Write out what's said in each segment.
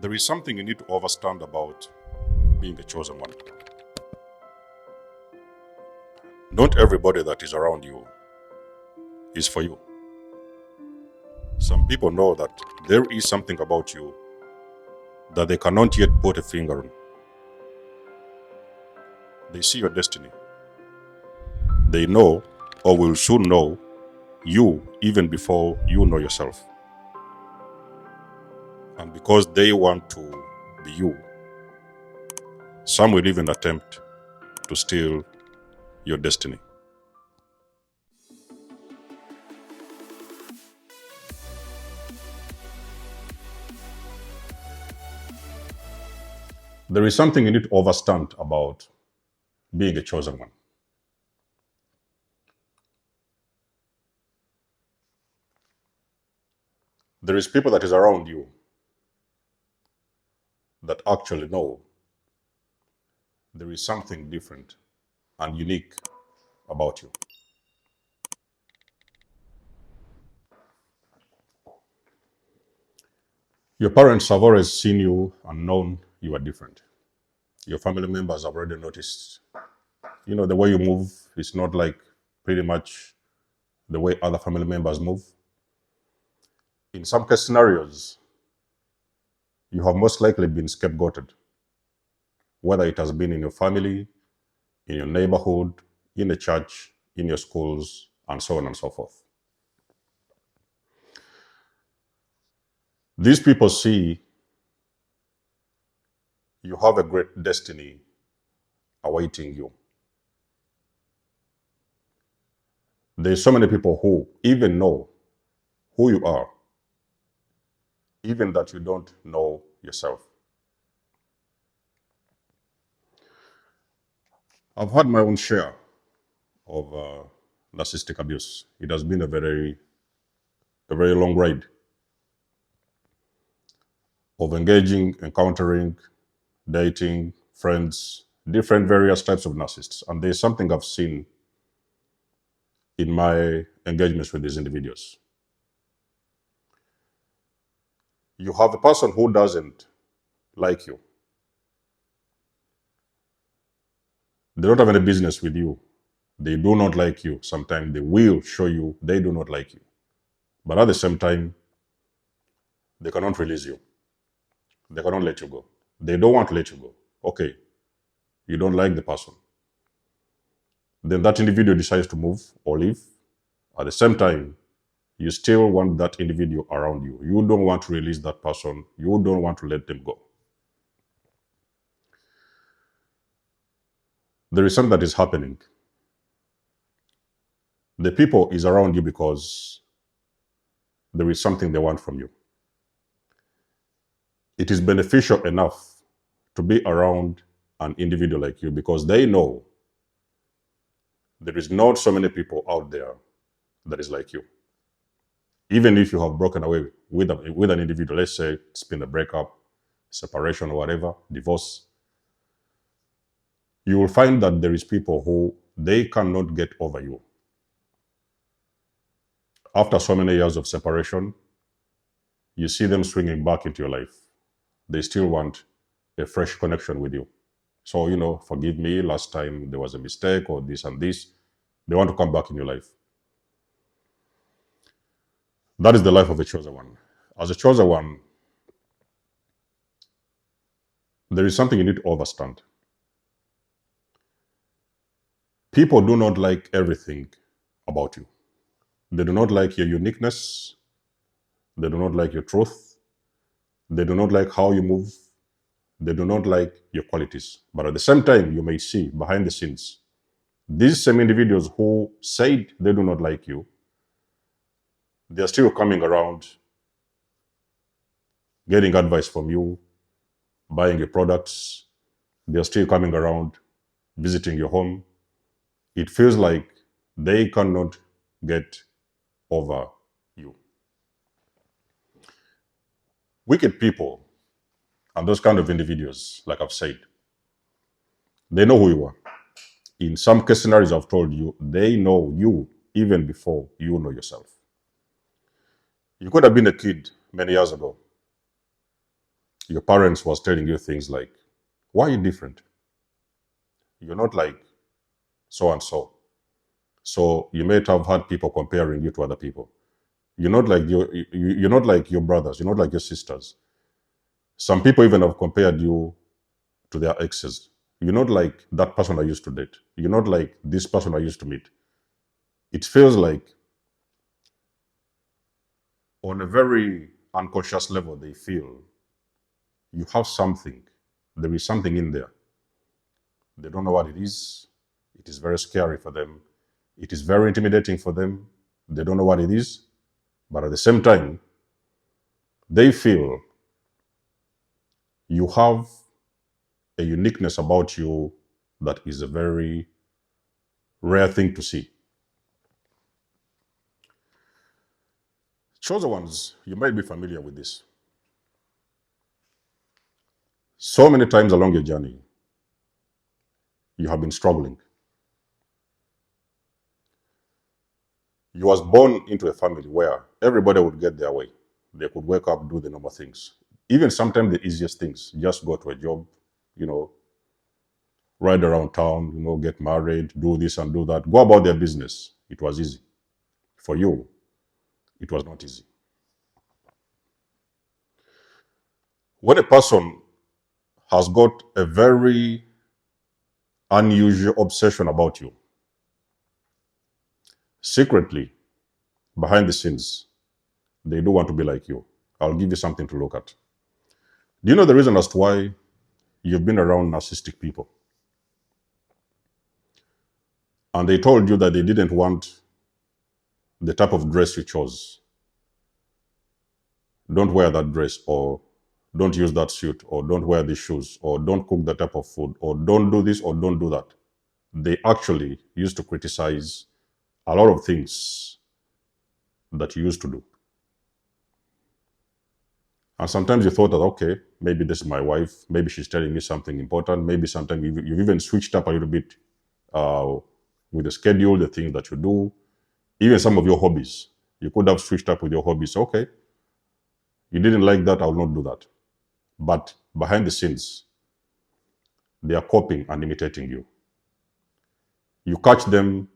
There is something you need to understand about being a chosen one. Not everybody that is around you is for you. Some people know that there is something about you that they cannot yet put a finger on. They see your destiny. They know or will soon know you even before you know yourself. And because they want to be you, some will even attempt to steal your destiny. There is something you need to understand about being a chosen one. There is people that is around you that actually know there is something different and unique about you. Your parents have always seen you and known you are different. Your family members have already noticed, the way you move is not like pretty much the way other family members move. In some case scenarios, you have most likely been scapegoated, whether it has been in your family, in your neighborhood, in the church, in your schools, and so on and so forth. These people see you have a great destiny awaiting you. There's so many people who even know who you are, even that you don't know yourself. I've had my own share of narcissistic abuse. It has been a very long ride of engaging, encountering, dating, friends, different various types of narcissists. And there's something I've seen in my engagements with these individuals. You have a person who doesn't like you. They don't have any business with you. They do not like you. Sometimes they will show you they do not like you. But at the same time, they cannot release you. They cannot let you go. They don't want to let you go. Okay, you don't like the person. Then that individual decides to move or leave. At the same time, you still want that individual around you. You don't want to release that person. You don't want to let them go. There is something that is happening. The people is around you because there is something they want from you. It is beneficial enough to be around an individual like you because they know there is not so many people out there that is like you. Even if you have broken away with an individual, let's say it's been a breakup, separation, or whatever, divorce, you will find that there is people who they cannot get over you. After so many years of separation, you see them swinging back into your life. They still want a fresh connection with you. So, forgive me, last time there was a mistake or this and this. They want to come back in your life. That is the life of a chosen one. As a chosen one, there is something you need to understand. People do not like everything about you. They do not like your uniqueness. They do not like your truth. They do not like how you move. They do not like your qualities. But at the same time, you may see behind the scenes, these same individuals who said they do not like you, they are still coming around, getting advice from you, buying your products. They are still coming around, visiting your home. It feels like they cannot get over you. Wicked people and those kind of individuals, like I've said, they know who you are. In some case scenarios I've told you, they know you even before you know yourself. You could have been a kid many years ago your parents was telling you things like, why are you different? You're not like so and so. So you may have had people comparing you to other people. You're not like your brothers, you're not like your sisters. Some people even have compared you to their exes. You're not like that person I used to date. You're not like this person I used to meet. It feels like on a very unconscious level, they feel you have something. There is something in there. They don't know what it is. It is very scary for them. It is very intimidating for them. They don't know what it is. But at the same time, they feel you have a uniqueness about you that is a very rare thing to see. Chosen ones, you might be familiar with this. So many times along your journey, you have been struggling. You was born into a family where everybody would get their way. They could wake up, do the normal things. Even sometimes the easiest things, just go to a job, ride around town, get married, do this and do that, go about their business. It was easy. For you, it was not easy. When a person has got a very unusual obsession about you, secretly, behind the scenes, they do want to be like you. I'll give you something to look at. Do you know the reason as to why you've been around narcissistic people? And they told you that they didn't want the type of dress you chose. Don't wear that dress, or don't use that suit, or don't wear these shoes, or don't cook that type of food, or don't do this, or don't do that. They actually used to criticize a lot of things that you used to do. And sometimes you thought that, okay, maybe this is my wife, maybe she's telling me something important, maybe sometimes you've even switched up a little bit with the schedule, the things that you do, even some of your hobbies. You could have switched up with your hobbies. Okay, you didn't like that, I will not do that. But behind the scenes, they are copying and imitating you. You catch them,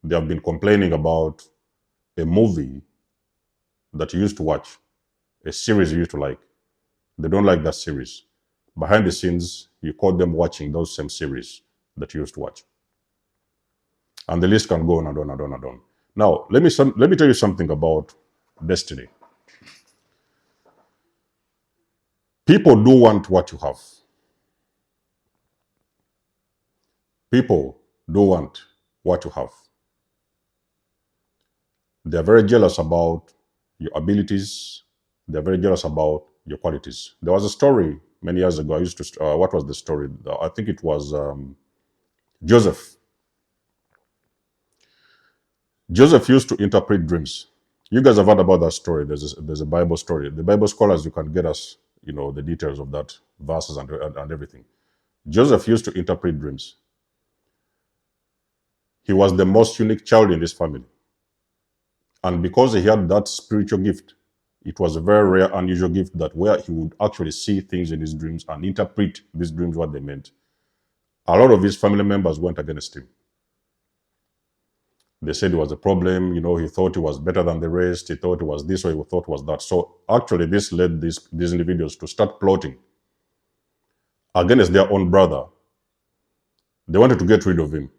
they have been complaining about a movie that you used to watch, a series you used to like. They don't like that series. Behind the scenes, you caught them watching those same series that you used to watch. And the list can go on and on and on and on. Now, let me tell you something about destiny. People do want what you have. People do want what you have. They're very jealous about your abilities. They're very jealous about your qualities. There was a story many years ago. I used to, what was the story? I think it was Joseph. Joseph used to interpret dreams. You guys have heard about that story. There's a Bible story. The Bible scholars, you can get us, the details of that, verses and everything. Joseph used to interpret dreams. He was the most unique child in his family. And because he had that spiritual gift, it was a very rare, unusual gift that where he would actually see things in his dreams and interpret these dreams what they meant. A lot of his family members went against him. They said it was a problem, he thought he was better than the rest, he thought it was this or he thought it was that. So actually this led these individuals to start plotting against their own brother. They wanted to get rid of him.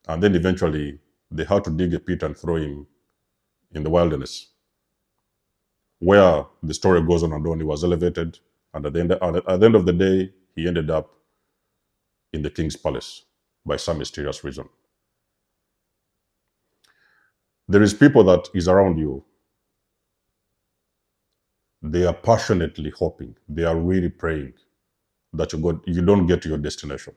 And then eventually they had to dig a pit and throw him in the wilderness, where the story goes on and on. He was elevated, and at the end of the day, he ended up in the king's palace by some mysterious reason. There is people that is around you. They are passionately hoping, they are really praying that you don't get to your destination.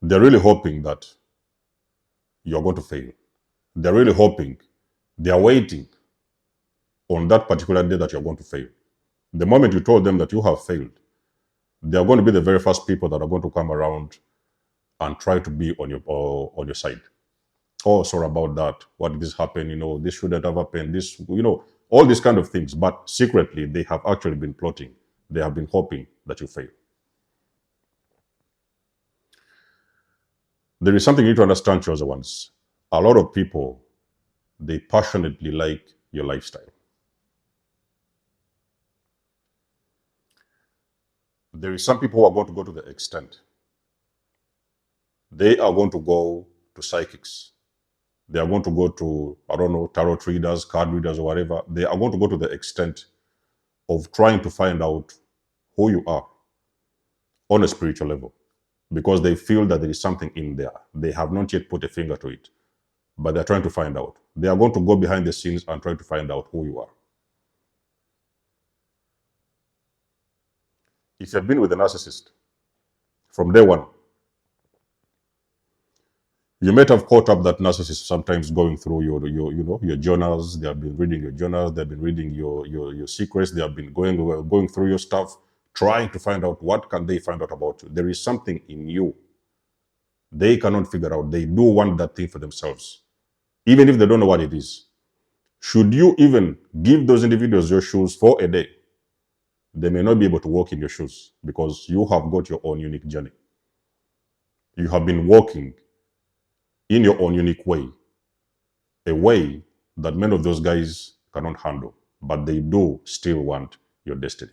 They're really hoping that you're going to fail. They're really hoping, they are waiting on that particular day that you're going to fail. The moment you told them that you have failed, they are going to be the very first people that are going to come around and try to be on your side. Oh, sorry about that. What did this happen? This shouldn't have happened. This, all these kind of things. But secretly, they have actually been plotting. They have been hoping that you fail. There is something you need to understand, chosen ones. A lot of people, they passionately like your lifestyle. There is some people who are going to go to the extent. They are going to go to psychics. They are going to go to, I don't know, tarot readers, card readers, or whatever. They are going to go to the extent of trying to find out who you are on a spiritual level because they feel that there is something in there. They have not yet put a finger to it, but they're trying to find out. They are going to go behind the scenes and try to find out who you are. If you've been with a narcissist from day one, you might have caught up that narcissist sometimes going through your journals. They have been reading your journals. They've been reading your secrets. They have been going through your stuff, trying to find out what can they find out about you. There is something in you they cannot figure out. They do want that thing for themselves, even if they don't know what it is. Should you even give those individuals your shoes for a day, they may not be able to walk in your shoes because you have got your own unique journey. You have been walking in your own unique way, a way that many of those guys cannot handle, but they do still want your destiny.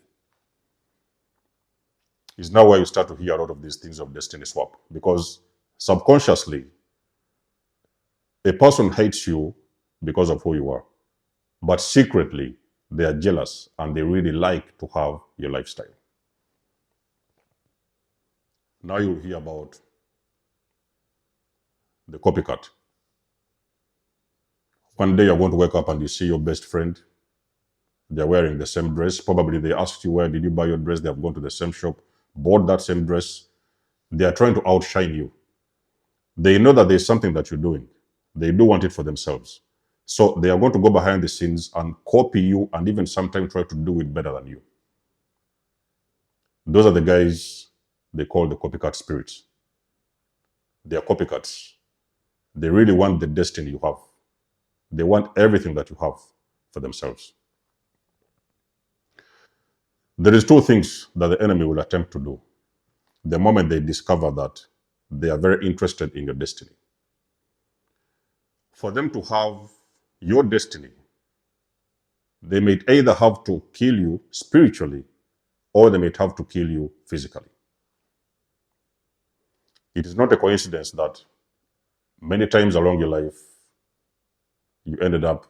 It's now where you start to hear a lot of these things of destiny swap, because subconsciously, a person hates you because of who you are, but secretly, they are jealous and they really like to have your lifestyle. Now you'll hear about the copycat. One day you're going to wake up and you see your best friend. They're wearing the same dress. Probably they asked you, where did you buy your dress? They have gone to the same shop, bought that same dress. They are trying to outshine you. They know that there's something that you're doing. They do want it for themselves. So they are going to go behind the scenes and copy you and even sometimes try to do it better than you. Those are the guys they call the copycat spirits. They are copycats. They really want the destiny you have. They want everything that you have for themselves. There is two things that the enemy will attempt to do the moment they discover that they are very interested in your destiny. For them to have your destiny, they may either have to kill you spiritually or they may have to kill you physically. It is not a coincidence that many times along your life, you ended up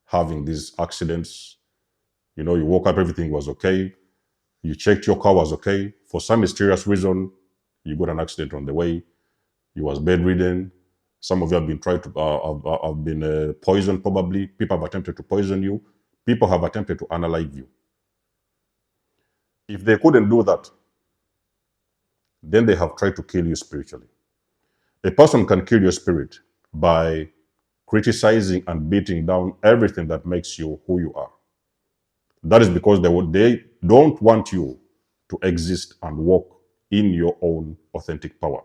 having these accidents. You woke up, everything was okay. You checked your car was okay. For some mysterious reason, you got an accident on the way. You was bedridden. Some of you have been poisoned probably. People have attempted to poison you. People have attempted to unalive you. If they couldn't do that, then they have tried to kill you spiritually. A person can kill your spirit by criticizing and beating down everything that makes you who you are. That is because they don't want you to exist and walk in your own authentic power.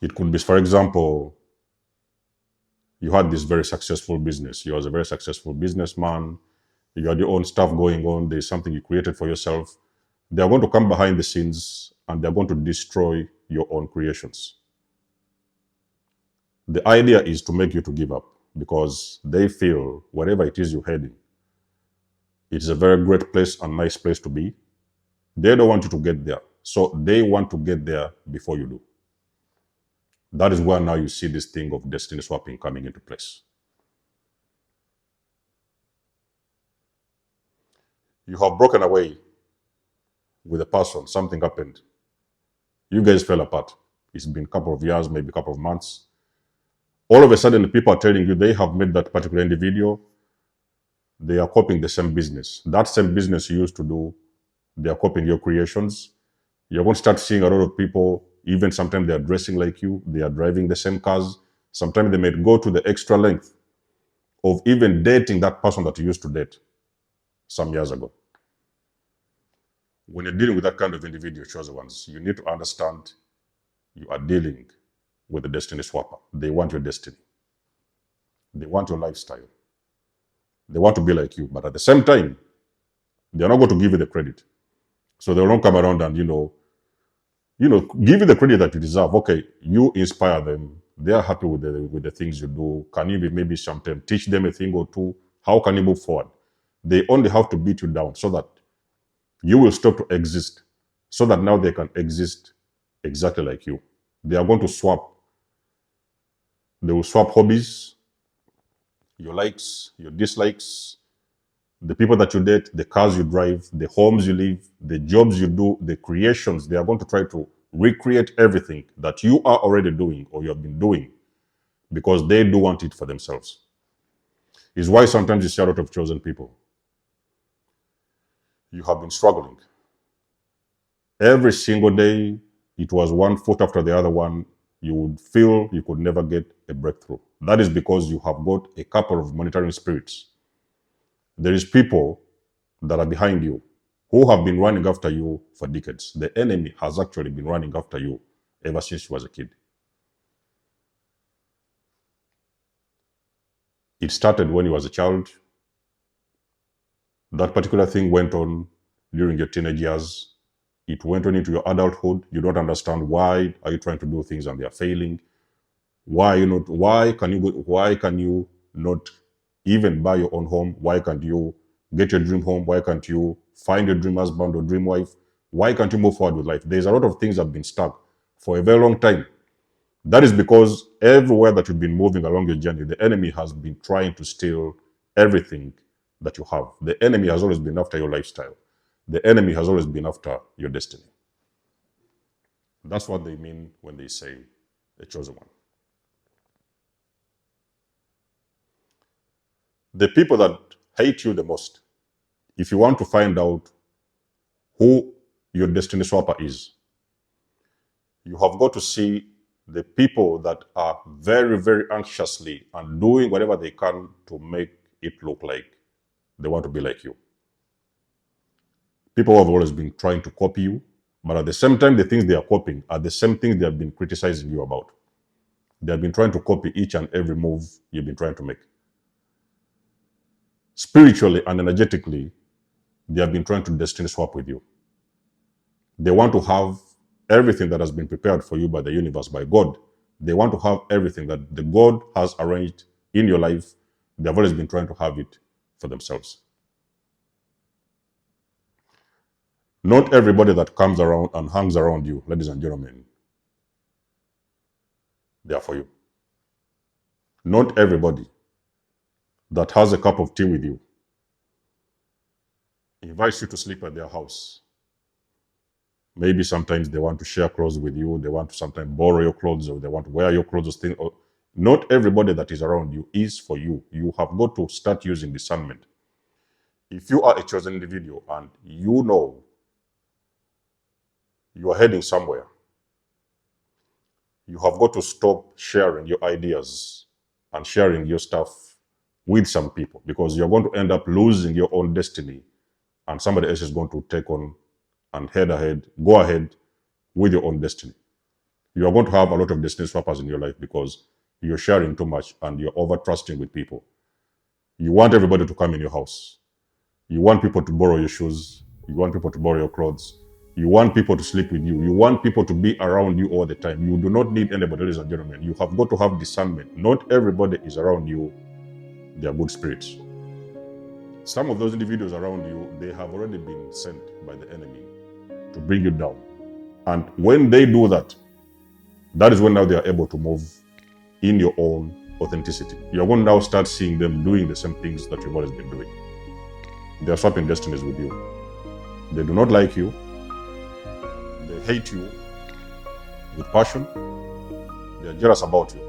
It could be, for example, you had this very successful business. You was a very successful businessman. You had your own stuff going on. There's something you created for yourself. They are going to come behind the scenes and they're going to destroy your own creations. The idea is to make you to give up because they feel wherever it is you're heading, it's a very great place and nice place to be. They don't want you to get there. So they want to get there before you do. That is where now you see this thing of destiny swapping coming into place. You have broken away with a person, something happened. You guys fell apart. It's been a couple of years, maybe a couple of months. All of a sudden, people are telling you they have met that particular individual. They are copying the same business. That same business you used to do, they are copying your creations. You're going to start seeing a lot of people, even sometimes they are dressing like you, they are driving the same cars. Sometimes they may go to the extra length of even dating that person that you used to date some years ago. When you're dealing with that kind of individual, chosen ones, you need to understand you are dealing with the destiny swapper. They want your destiny. They want your lifestyle. They want to be like you. But at the same time, they're not going to give you the credit. So they will not come around and, give you the credit that you deserve. Okay, you inspire them. They are happy with the things you do. Can you maybe sometimes teach them a thing or two? How can you move forward? They only have to beat you down so that you will stop to exist, so that now they can exist exactly like you. They are going to swap. They will swap hobbies, your likes, your dislikes, the people that you date, the cars you drive, the homes you live, the jobs you do, the creations. They are going to try to recreate everything that you are already doing or you have been doing because they do want it for themselves. It's why sometimes you see a lot of chosen people. You have been struggling. Every single day, it was one foot after the other one. You would feel you could never get a breakthrough. That is because you have got a couple of monitoring spirits. There is people that are behind you who have been running after you for decades. The enemy has actually been running after you ever since you was a kid. It started when you was a child. That particular thing went on during your teenage years. It went on into your adulthood. You don't understand why are you trying to do things and they are failing. Why can you not even buy your own home? Why can't you get your dream home? Why can't you find your dream husband or dream wife? Why can't you move forward with life? There's a lot of things that have been stuck for a very long time. That is because everywhere that you've been moving along your journey, the enemy has been trying to steal everything that you have. The enemy has always been after your lifestyle. The enemy has always been after your destiny. That's what they mean when they say a chosen one. The people that hate you the most, if you want to find out who your destiny swapper is, you have got to see the people that are very, very anxiously and doing whatever they can to make it look like they want to be like you. People have always been trying to copy you, but at the same time, the things they are copying are the same things they have been criticizing you about. They have been trying to copy each and every move you've been trying to make. Spiritually and energetically, they have been trying to destiny swap with you. They want to have everything that has been prepared for you by the universe, by God. They want to have everything that the God has arranged in your life. They have always been trying to have it for themselves. Not everybody that comes around and hangs around you, ladies and gentlemen, they are for you. Not everybody that has a cup of tea with you invites you to sleep at their house. Maybe sometimes they want to share clothes with you. They want to sometimes borrow your clothes, or they want to wear your clothes. Not everybody that is around you is for you. You have got to start using discernment. If you are a chosen individual and you know you are heading somewhere, you have got to stop sharing your ideas and sharing your stuff with some people, because you're going to end up losing your own destiny and somebody else is going to take on and go ahead with your own destiny. You are going to have a lot of destiny swappers in your life because you're sharing too much and you're over trusting with people. You want everybody to come in your house. You want people to borrow your shoes. You want people to borrow your clothes. You want people to sleep with you. You want people to be around you all the time. You do not need anybody, ladies and gentlemen. You have got to have discernment. Not everybody is around you. They are good spirits. Some of those individuals around you, they have already been sent by the enemy to bring you down. And when they do that, that is when now they are able to move in your own authenticity. You're going to now start seeing them doing the same things that you've always been doing. They are swapping destinies with you. They do not like you. They hate you with passion. They are jealous about you.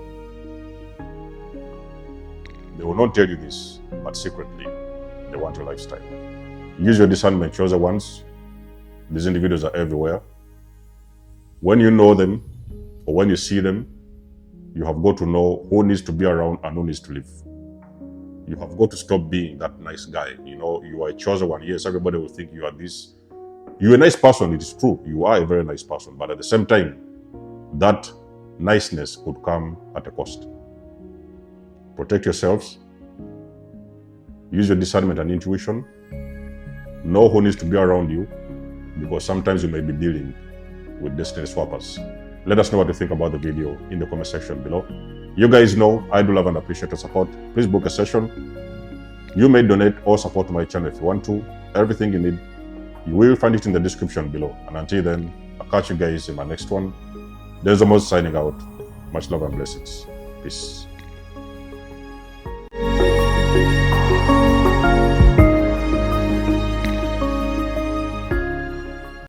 They will not tell you this, but secretly, they want your lifestyle. Use your discernment, chosen ones. These individuals are everywhere. When you know them, or when you see them, you have got to know who needs to be around and who needs to leave. You have got to stop being that nice guy. You are a chosen one. Yes, everybody will think you are this. You're a nice person, it is true. You are a very nice person. But at the same time, that niceness could come at a cost. Protect yourselves. Use your discernment and intuition. Know who needs to be around you, because sometimes you may be dealing with destiny swappers. Let us know what you think about the video in the comment section below. You guys know I do love and appreciate your support. Please book a session. You may donate or support my channel if you want to. Everything you need, you will find it in the description below. And until then, I'll catch you guys in my next one. There's Amos signing out. Much love and blessings. Peace.